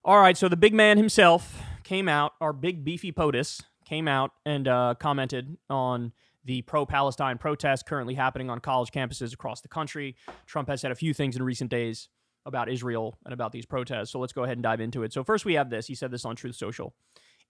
All right, so the big man himself came out, our big beefy POTUS, came out and commented on the pro-Palestine protests currently happening on college campuses across the country. Trump has said a few things in recent days about Israel and about these protests, so let's go ahead and dive into it. So first we have this. He said this on Truth Social.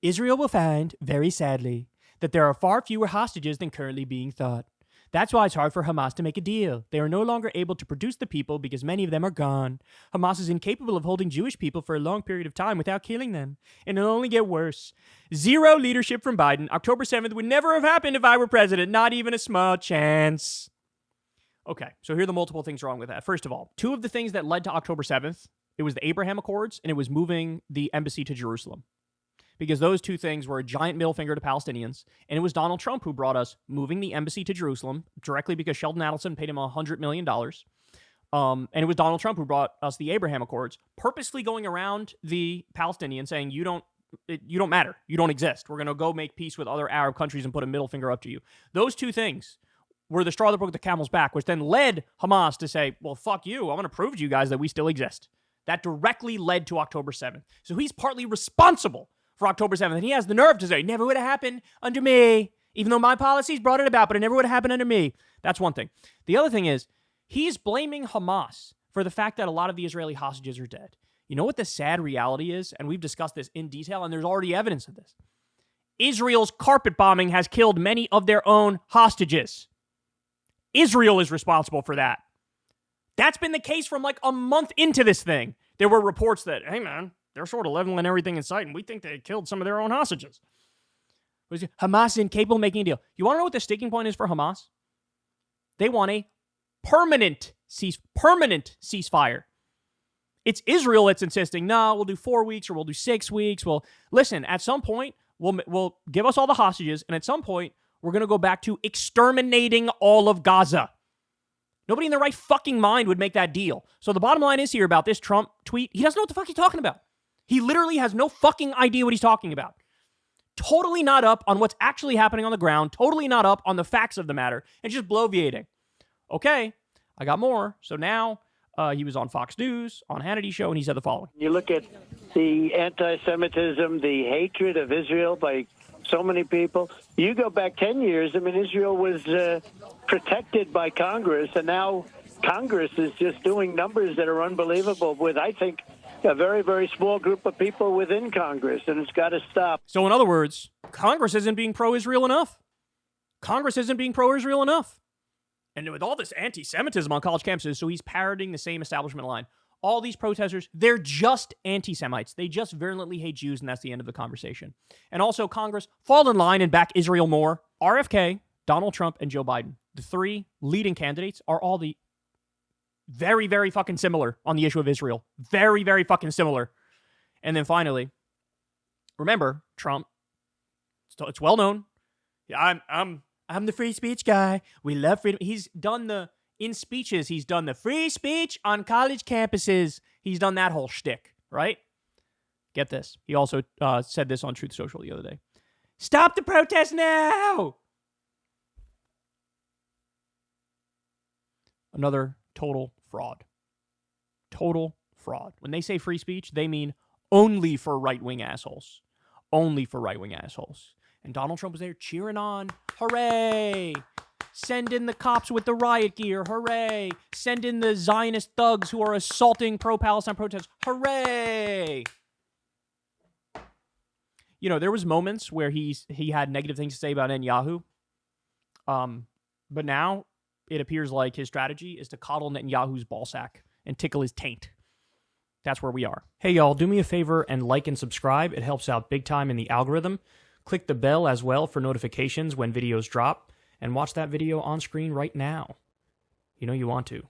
Israel will find, very sadly, that there are far fewer hostages than currently being thought. That's why it's hard for Hamas to make a deal. They are no longer able to produce the people because many of them are gone. Hamas is incapable of holding Jewish people for a long period of time without killing them. And it'll only get worse. Zero leadership from Biden. October 7th would never have happened if I were president. Not even a small chance. Okay, so here are the multiple things wrong with that. First of all, two of the things that led to October 7th, it was the Abraham Accords and it was moving the embassy to Jerusalem. Because those two things were a giant middle finger to Palestinians, and it was Donald Trump who brought us moving the embassy to Jerusalem directly because Sheldon Adelson paid him $100 million. And it was Donald Trump who brought us the Abraham Accords, purposely going around the Palestinians saying, you don't matter. You don't exist. We're going to go make peace with other Arab countries and put a middle finger up to you. Those two things were the straw that broke the camel's back, which then led Hamas to say, well, fuck you. I'm going to prove to you guys that we still exist. That directly led to October 7th. So he's partly responsible for October 7th. And he has the nerve to say, never would have happened under me, even though my policies brought it about, but it never would have happened under me. That's one thing. The other thing is, he's blaming Hamas for the fact that a lot of the Israeli hostages are dead. You know what the sad reality is? And we've discussed this in detail, and there's already evidence of this. Israel's carpet bombing has killed many of their own hostages. Israel is responsible for that. That's been the case from like a month into this thing. There were reports that, hey man, they're sort of leveling everything in sight, and we think they killed some of their own hostages. Hamas is incapable of making a deal. You want to know what the sticking point is for Hamas? They want a permanent ceasefire. It's Israel that's insisting, no, we'll do 4 weeks or we'll do 6 weeks. Well, listen, at some point, we'll give us all the hostages, and at some point, we're going to go back to exterminating all of Gaza. Nobody in their right fucking mind would make that deal. So the bottom line is here about this Trump tweet, he doesn't know what the fuck he's talking about. He literally has no fucking idea what he's talking about. Totally not up on what's actually happening on the ground. Totally not up on the facts of the matter. And just bloviating. Okay, I got more. So now he was on Fox News, on Hannity's show, and he said the following. You look at the anti-Semitism, the hatred of Israel by so many people. You go back 10 years, I mean, Israel was protected by Congress, and now Congress is just doing numbers that are unbelievable with, I think, a very, very small group of people within Congress, and it's got to stop. So in other words, Congress isn't being pro-Israel enough. Congress isn't being pro-Israel enough. And with all this anti-Semitism on college campuses, so he's parroting the same establishment line. All these protesters, they're just anti-Semites. They just virulently hate Jews, and that's the end of the conversation. And also, Congress, fall in line and back Israel more. RFK, Donald Trump, and Joe Biden, the three leading candidates, are all the very, very fucking similar on the issue of Israel. Very, very fucking similar. And then finally, remember, Trump, it's well known. Yeah, I'm the free speech guy. We love freedom. He's done in speeches, he's done the free speech on college campuses. He's done that whole shtick, right? Get this. He also said this on Truth Social the other day. Stop the protest now! Another total fraud. Total fraud. When they say free speech, they mean only for right-wing assholes. Only for right-wing assholes. And Donald Trump was there cheering on. Hooray! Send in the cops with the riot gear. Hooray! Send in the Zionist thugs who are assaulting pro-Palestine protests. Hooray! You know, there was moments where he had negative things to say about Netanyahu. But now it appears like his strategy is to coddle Netanyahu's ballsack and tickle his taint. That's where we are. Hey, y'all, do me a favor and like and subscribe. It helps out big time in the algorithm. Click the bell as well for notifications when videos drop. And watch that video on screen right now. You know you want to.